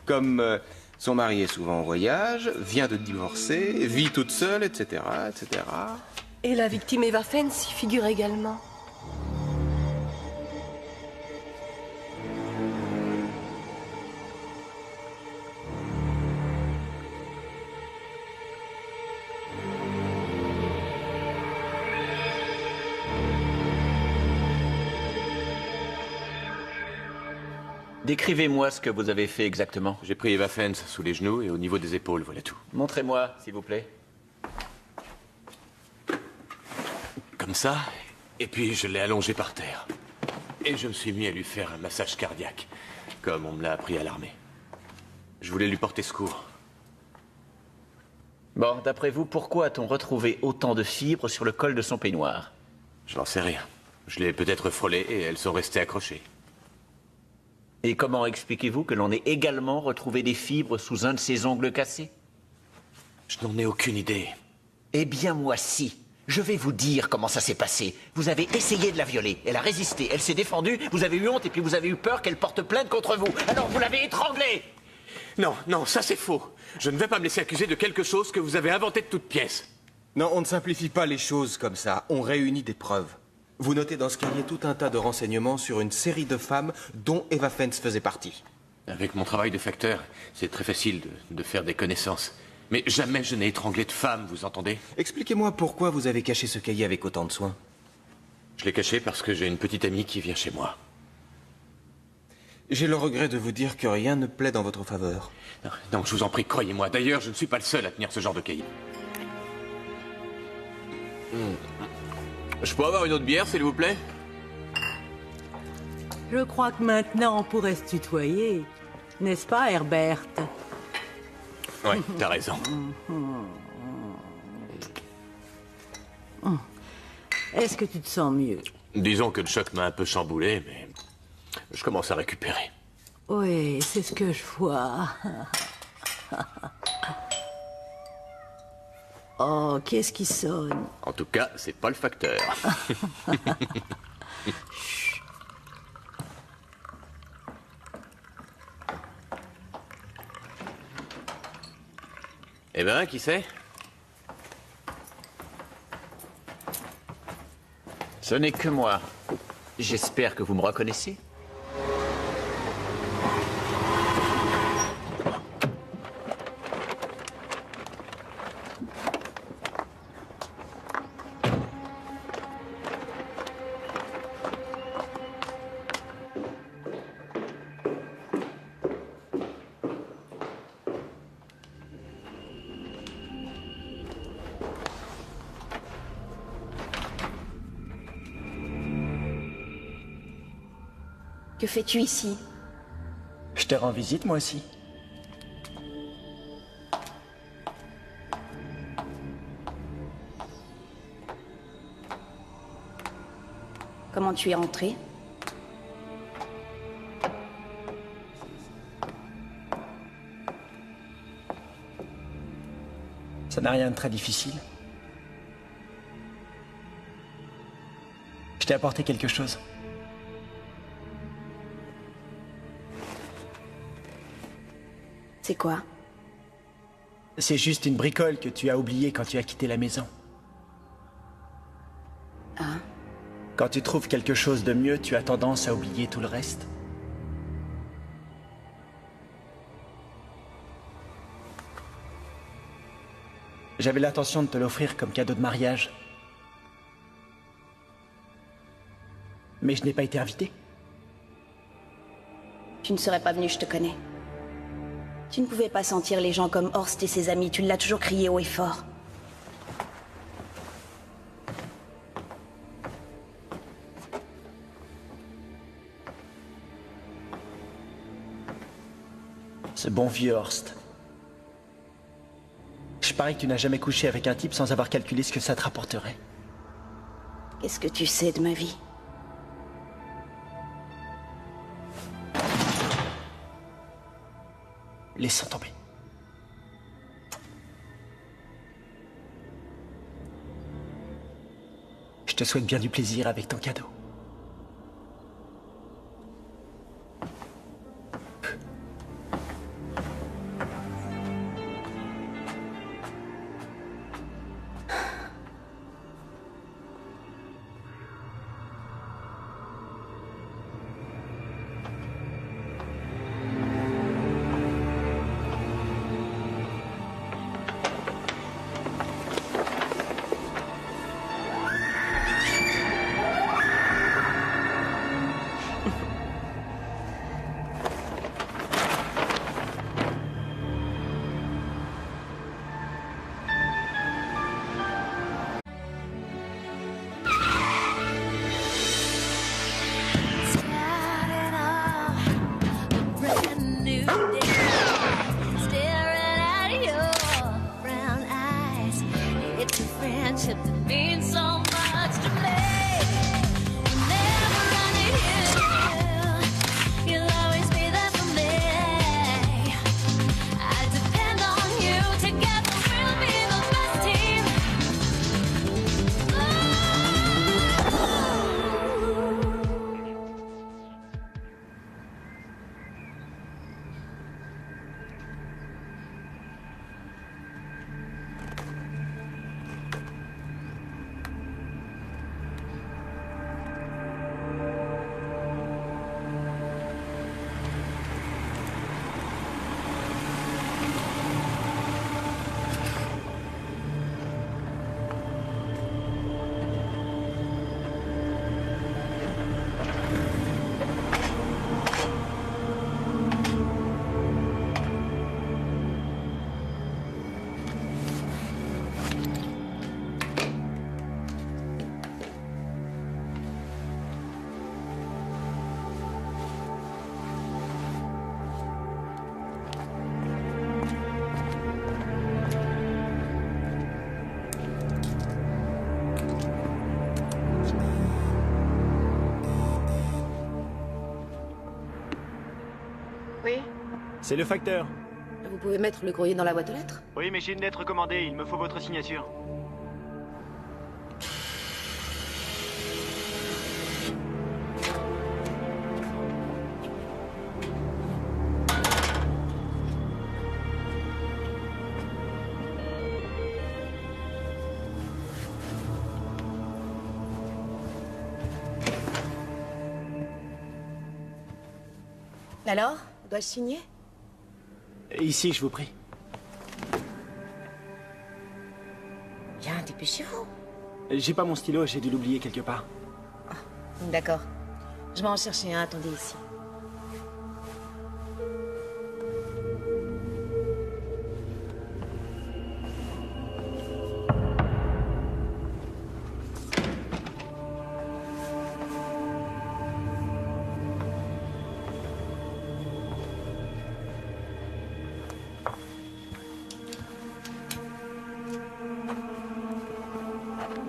Comme son mari est souvent en voyage, vient de divorcer, vit toute seule, etc., etc. Et la victime Eva Fence y figure également. Décrivez-moi ce que vous avez fait exactement. J'ai pris Eva Fence sous les genoux et au niveau des épaules, voilà tout. Montrez-moi, s'il vous plaît. Comme ça, et puis je l'ai allongée par terre. Et je me suis mis à lui faire un massage cardiaque, comme on me l'a appris à l'armée. Je voulais lui porter secours. Bon, d'après vous, pourquoi a-t-on retrouvé autant de fibres sur le col de son peignoir? Je n'en sais rien. Je l'ai peut-être frôlée et elles sont restées accrochées. Et comment expliquez-vous que l'on ait également retrouvé des fibres sous un de ses ongles cassés? Je n'en ai aucune idée. Eh bien, moi, si. Je vais vous dire comment ça s'est passé. Vous avez essayé de la violer. Elle a résisté. Elle s'est défendue. Vous avez eu honte et puis vous avez eu peur qu'elle porte plainte contre vous. Alors vous l'avez étranglée. Non, non, ça c'est faux. Je ne vais pas me laisser accuser de quelque chose que vous avez inventé de toutes pièces. Non, on ne simplifie pas les choses comme ça. On réunit des preuves. Vous notez dans ce cahier tout un tas de renseignements sur une série de femmes dont Eva Fence faisait partie. Avec mon travail de facteur, c'est très facile de faire des connaissances. Mais jamais je n'ai étranglé de femme, vous entendez? Expliquez-moi pourquoi vous avez caché ce cahier avec autant de soin. Je l'ai caché parce que j'ai une petite amie qui vient chez moi. J'ai le regret de vous dire que rien ne plaît dans votre faveur. Non, je vous en prie, croyez-moi. D'ailleurs, je ne suis pas le seul à tenir ce genre de cahier. Je peux avoir une autre bière, s'il vous plaît? Je crois que maintenant on pourrait se tutoyer. N'est-ce pas, Herbert? Oui, t'as raison. Est-ce que tu te sens mieux? Disons que le choc m'a un peu chamboulé, mais je commence à récupérer. Oui, c'est ce que je vois. Oh, qu'est-ce qui sonne? En tout cas, c'est pas le facteur. Eh ben, qui c'est? Ce n'est que moi. J'espère que vous me reconnaissez. Que fais-tu ici? Je te rends visite, moi aussi. Comment tu es entré? Ça n'a rien de très difficile. Je t'ai apporté quelque chose. C'est quoi? C'est juste une bricole que tu as oubliée quand tu as quitté la maison. Ah. Quand tu trouves quelque chose de mieux, tu as tendance à oublier tout le reste. J'avais l'intention de te l'offrir comme cadeau de mariage. Mais je n'ai pas été invité. Tu ne serais pas venu, je te connais. Tu ne pouvais pas sentir les gens comme Horst et ses amis, tu l'as toujours crié haut et fort. Ce bon vieux Horst. Je parie que tu n'as jamais couché avec un type sans avoir calculé ce que ça te rapporterait. Qu'est-ce que tu sais de ma vie? Laissons tomber. Je te souhaite bien du plaisir avec ton cadeau. Starting off a brand new day, staring at your brown eyes. It's a friendship that means so much to me. Whenever I need you, you'll always be there for me. I depend on you. Together we'll be the best team. Oui? C'est le facteur. Vous pouvez mettre le courrier dans la boîte aux lettres? Oui, mais j'ai une lettre commandée, il me faut votre signature. Alors? Dois-je signer? Ici, je vous prie. Bien, dépêchez-vous. J'ai pas mon stylo, j'ai dû l'oublier quelque part. D'accord. Je vais en chercher un, attendez ici.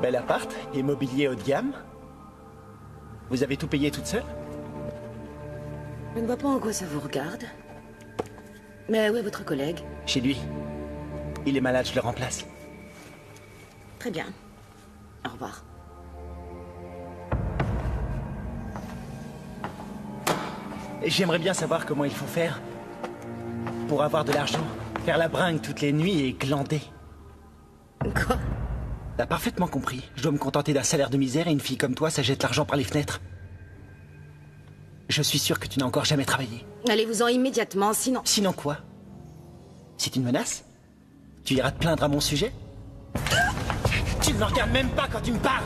Bel appart et mobilier haut de gamme. Vous avez tout payé toute seule? Je ne vois pas en quoi ça vous regarde. Mais où est votre collègue? Chez lui. Il est malade, je le remplace. Très bien. Au revoir. J'aimerais bien savoir comment il faut faire pour avoir de l'argent, faire la bringue toutes les nuits et glander. Quoi? T'as parfaitement compris. Je dois me contenter d'un salaire de misère et une fille comme toi, ça jette l'argent par les fenêtres. Je suis sûr que tu n'as encore jamais travaillé. Allez-vous-en immédiatement, sinon... Sinon quoi? C'est une menace? Tu iras te plaindre à mon sujet? Tu ne me regardes même pas quand tu me parles!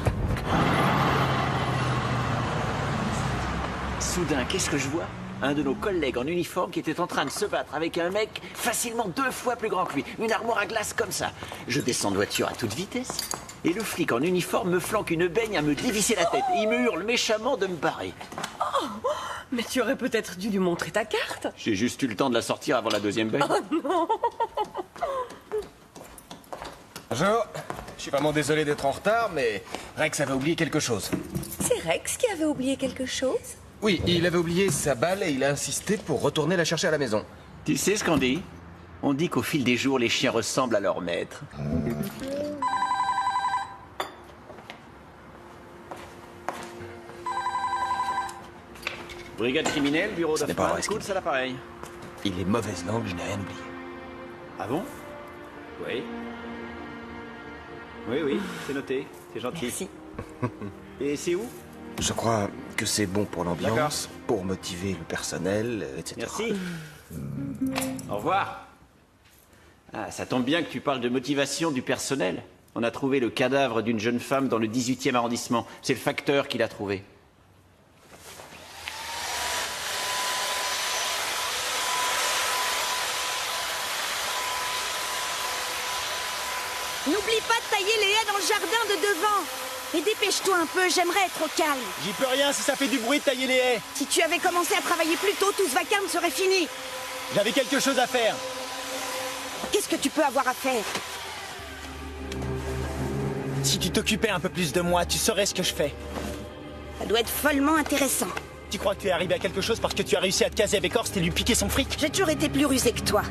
Soudain, qu'est-ce que je vois? Un de nos collègues en uniforme qui était en train de se battre avec un mec facilement 2 fois plus grand que lui. Une armoire à glace comme ça. Je descends de voiture à toute vitesse. Et le flic en uniforme me flanque une baigne à me dévisser la tête. Et il me hurle méchamment de me barrer. Oh, mais tu aurais peut-être dû lui montrer ta carte. J'ai juste eu le temps de la sortir avant la deuxième baigne. Oh non. Bonjour. Je suis vraiment désolé d'être en retard, mais Rex avait oublié quelque chose. C'est Rex qui avait oublié quelque chose? Oui, il avait oublié sa balle et il a insisté pour retourner la chercher à la maison. Tu sais ce qu'on dit? On dit qu'au fil des jours, les chiens ressemblent à leur maître. Brigade criminelle, bureau Ce n'est pas vrai, cool, ça l'appareil. Il est mauvaise langue, je n'ai rien oublié. Ah bon? Oui. Oui, c'est noté. C'est gentil. Merci. Et c'est où? Je crois que c'est bon pour l'ambiance, pour motiver le personnel, etc. Merci. Au revoir. Ah, ça tombe bien que tu parles de motivation du personnel. On a trouvé le cadavre d'une jeune femme dans le 18e arrondissement. C'est le facteur qui l'a trouvé. N'oublie pas de tailler les haies dans le jardin de devant. Et dépêche-toi un peu, j'aimerais être au calme. J'y peux rien si ça fait du bruit de tailler les haies. Si tu avais commencé à travailler plus tôt, tout ce vacarme serait fini. J'avais quelque chose à faire. Qu'est-ce que tu peux avoir à faire? Si tu t'occupais un peu plus de moi, tu saurais ce que je fais. Ça doit être follement intéressant. Tu crois que tu es arrivé à quelque chose parce que tu as réussi à te caser avec Horst et lui piquer son fric? J'ai toujours été plus rusé que toi.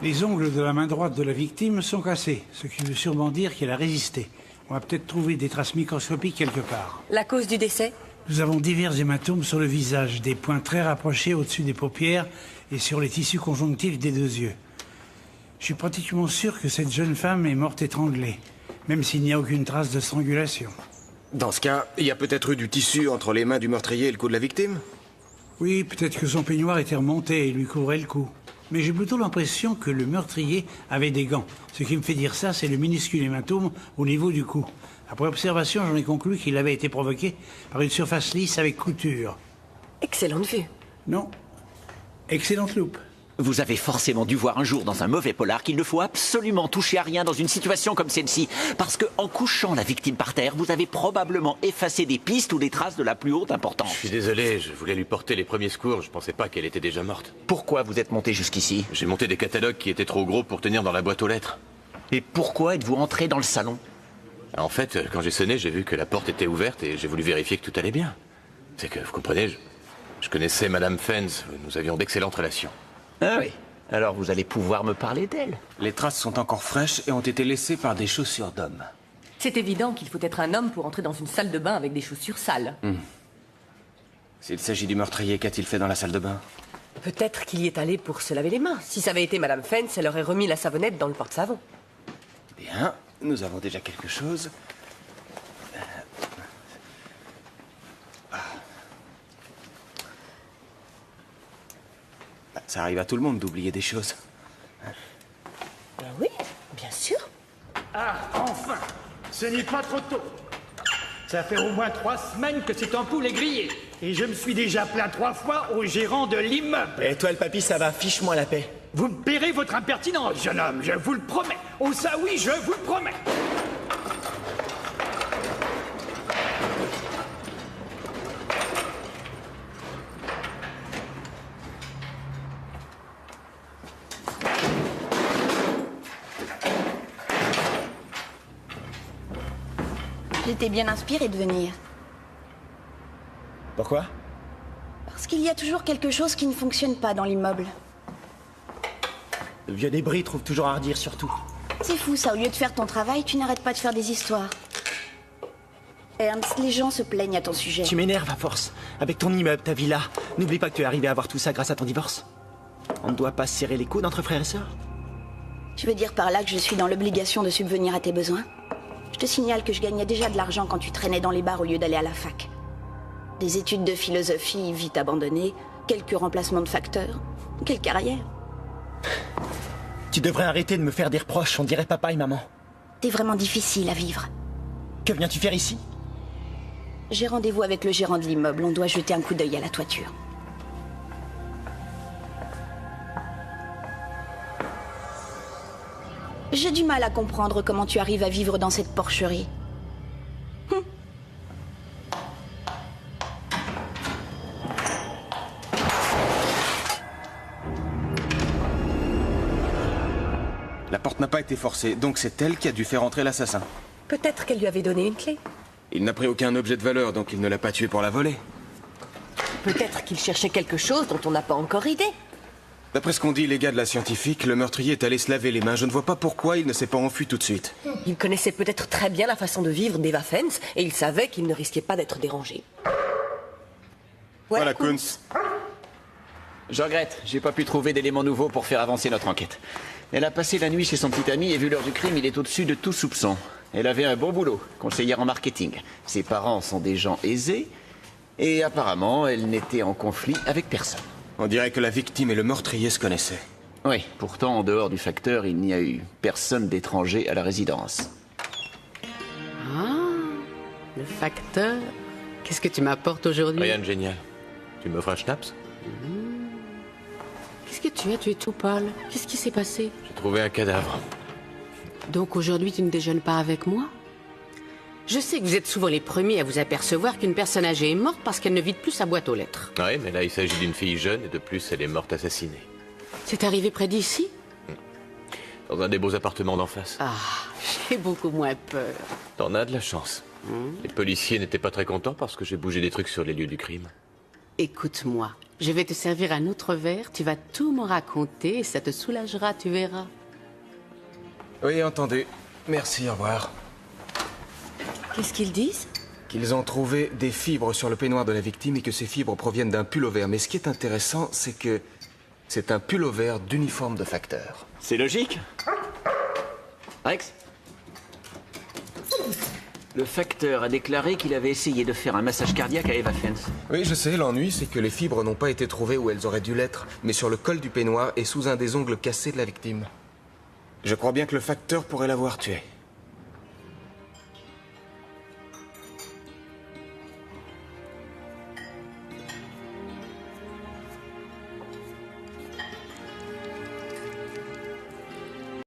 Les ongles de la main droite de la victime sont cassés, ce qui veut sûrement dire qu'elle a résisté. On va peut-être trouver des traces microscopiques quelque part. La cause du décès? Nous avons divers hématomes sur le visage, des points très rapprochés au-dessus des paupières et sur les tissus conjonctifs des 2 yeux. Je suis pratiquement sûr que cette jeune femme est morte étranglée, même s'il n'y a aucune trace de strangulation. Dans ce cas, il y a peut-être eu du tissu entre les mains du meurtrier et le cou de la victime? Oui, peut-être que son peignoir était remonté et lui couvrait le cou. Mais j'ai plutôt l'impression que le meurtrier avait des gants. Ce qui me fait dire ça, c'est le minuscule hématome au niveau du cou. Après observation, j'en ai conclu qu'il avait été provoqué par une surface lisse avec couture. Excellente vue. Non. Excellente loupe. Vous avez forcément dû voir un jour dans un mauvais polar qu'il ne faut absolument toucher à rien dans une situation comme celle-ci. Parce que en couchant la victime par terre, vous avez probablement effacé des pistes ou des traces de la plus haute importance. Je suis désolé, je voulais lui porter les premiers secours. Je pensais pas qu'elle était déjà morte. Pourquoi vous êtes monté jusqu'ici? J'ai monté des catalogues qui étaient trop gros pour tenir dans la boîte aux lettres. Et pourquoi êtes-vous entré dans le salon? En fait, quand j'ai sonné, j'ai vu que la porte était ouverte et j'ai voulu vérifier que tout allait bien. C'est que, vous comprenez, je connaissais Madame Fens, nous avions d'excellentes relations. Ah oui. Alors vous allez pouvoir me parler d'elle. Les traces sont encore fraîches et ont été laissées par des chaussures d'homme. C'est évident qu'il faut être un homme pour entrer dans une salle de bain avec des chaussures sales. S'il s'agit du meurtrier, qu'a-t-il fait dans la salle de bain? Peut-être qu'il y est allé pour se laver les mains. Si ça avait été Madame Fens, elle aurait remis la savonnette dans le porte-savon. Bien, nous avons déjà quelque chose. Ça arrive à tout le monde d'oublier des choses. Ben oui, bien sûr. Ah, enfin! Ce n'est pas trop tôt. Ça fait au moins 3 semaines que cette ampoule est grillée. Et je me suis déjà plaint 3 fois au gérant de l'immeuble. Et toi, le papy, ça va, fiche-moi la paix. Vous me paierez votre impertinence, jeune homme, je vous le promets. Oh ça oui, je vous le promets. J'étais bien inspirée de venir. Pourquoi? Parce qu'il y a toujours quelque chose qui ne fonctionne pas dans l'immeuble. Le vieux débris trouve toujours à redire sur tout. C'est fou ça, au lieu de faire ton travail, tu n'arrêtes pas de faire des histoires. Ernst, les gens se plaignent à ton sujet. Tu m'énerves à force. Avec ton immeuble, ta villa. N'oublie pas que tu es arrivé à avoir tout ça grâce à ton divorce. On ne doit pas se serrer les coudes entre frères et sœurs. Tu veux dire par là que je suis dans l'obligation de subvenir à tes besoins? Je te signale que je gagnais déjà de l'argent quand tu traînais dans les bars au lieu d'aller à la fac. Des études de philosophie vite abandonnées, quelques remplacements de facteurs. Quelle carrière! Tu devrais arrêter de me faire des reproches, on dirait papa et maman. T'es vraiment difficile à vivre. Que viens-tu faire ici? J'ai rendez-vous avec le gérant de l'immeuble, on doit jeter un coup d'œil à la toiture. J'ai du mal à comprendre comment tu arrives à vivre dans cette porcherie. La porte n'a pas été forcée, donc c'est elle qui a dû faire entrer l'assassin. Peut-être qu'elle lui avait donné une clé. Il n'a pris aucun objet de valeur, donc il ne l'a pas tué pour la voler. Peut-être qu'il cherchait quelque chose dont on n'a pas encore idée. D'après ce qu'ont dit les gars de la scientifique, le meurtrier est allé se laver les mains. Je ne vois pas pourquoi il ne s'est pas enfui tout de suite. Il connaissait peut-être très bien la façon de vivre d'Eva Fens et il savait qu'il ne risquait pas d'être dérangé. Voilà, Kunz. Je regrette, j'ai pas pu trouver d'éléments nouveaux pour faire avancer notre enquête. Elle a passé la nuit chez son petit ami et vu l'heure du crime, il est au-dessus de tout soupçon. Elle avait un bon boulot, conseillère en marketing. Ses parents sont des gens aisés et apparemment, elle n'était en conflit avec personne. On dirait que la victime et le meurtrier se connaissaient. Oui, pourtant, en dehors du facteur, il n'y a eu personne d'étranger à la résidence. Ah, le facteur. Qu'est-ce que tu m'apportes aujourd'hui? Rien de génial. Tu m'offres un schnapps? Qu'est-ce que tu as? Tu es tout pâle. Qu'est-ce qui s'est passé? J'ai trouvé un cadavre. Donc aujourd'hui, tu ne déjeunes pas avec moi? Je sais que vous êtes souvent les premiers à vous apercevoir qu'une personne âgée est morte parce qu'elle ne vide plus sa boîte aux lettres. Oui, mais là, il s'agit d'une fille jeune et de plus, elle est morte assassinée. C'est arrivé près d'ici? Dans un des beaux appartements d'en face. Ah, j'ai beaucoup moins peur. T'en as de la chance. Les policiers n'étaient pas très contents parce que j'ai bougé des trucs sur les lieux du crime. Écoute-moi, je vais te servir un autre verre, tu vas tout me raconter et ça te soulagera, tu verras. Oui, entendu. Merci, au revoir. Qu'est-ce qu'ils disent? Qu'ils ont trouvé des fibres sur le peignoir de la victime et que ces fibres proviennent d'un pullover. Mais ce qui est intéressant, c'est que c'est un pullover d'uniforme de facteur. C'est logique. Rex? Le facteur a déclaré qu'il avait essayé de faire un massage cardiaque à Eva Fens. Oui, je sais, l'ennui, c'est que les fibres n'ont pas été trouvées où elles auraient dû l'être, mais sur le col du peignoir et sous un des ongles cassés de la victime. Je crois bien que le facteur pourrait l'avoir tuée.